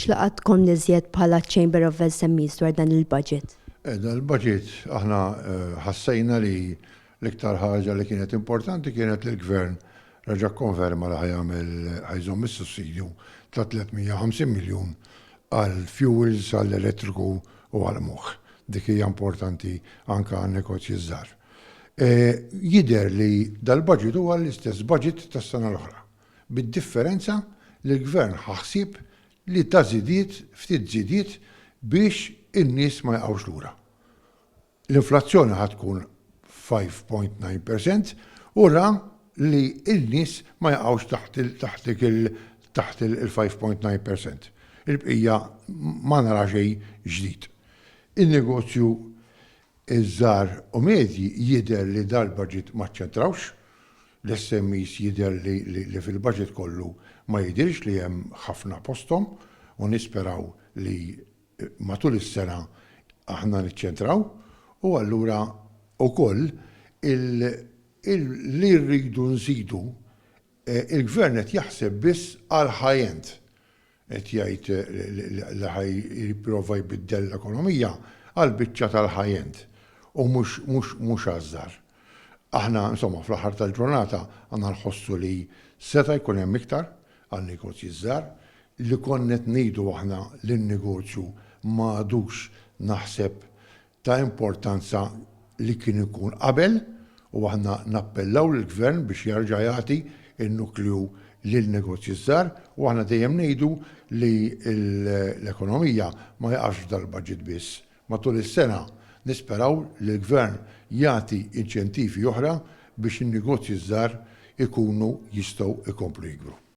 x'laqatkom niżjed bħala Chamber of SMEs dwar dan il-budget? Dan il-budget aħna ħassejna li l-iktar ħaġa li kienet importanti kienet li l-gvern raġa' konferma li ħajżomm is-sussidju ta' 350 miljun għal fuels, għall elettriku u għal moħħ. Dik hija importanti anke għan negozji żgħar. Jidher li dal-budget huwa l-istess budget tas-sena l-oħra. Bid-differenza li l-gvern ħaħsib li ta' żidiet ftit żidiet biex in-nies ma jaqgħux lura. L-inflazzjoni ħatkun 5.9% u ra li n-nies ma jaqgħux taħt il-5.9%. Il-bqija ma nara xejn ġdid. Il-negozju iż-żgħar u medji jidher li dal-budget ma ċċentrawx, l-SMEs jidher li fil-budget kollu ma jidirx li hemm ħafna posthom u nisperaw li matul is-sena aħna niċċentraw u allura wkoll li rridu nżidu il-gvern qed jaħseb biss għal high-end qed jgħid li ħaj jipprova jbiddel l-ekonomija għal biċċa tal-high-end u mhux għażar. Aħna insomma fl-aħħar tal-ġurnata għandna nħossu li seta' jkun hemm iktar għal negozji żgħar li konnet ngħidu aħna lin-negozju m'għadux naħseb ta' importanza li kien ikun qabel u aħna nappellaw lill-gvern biex jerġa' jagħti n-nukleu lill-negozji żgħar u aħna dejjem ngħidu li l-ekonomija ma jaqafx dal-budget biss. Matul is-sena nisperaw li l-gvern jagħti inċentivi oħra biex in-negozji żgħar ikunu jistgħu jkomplu jikbru.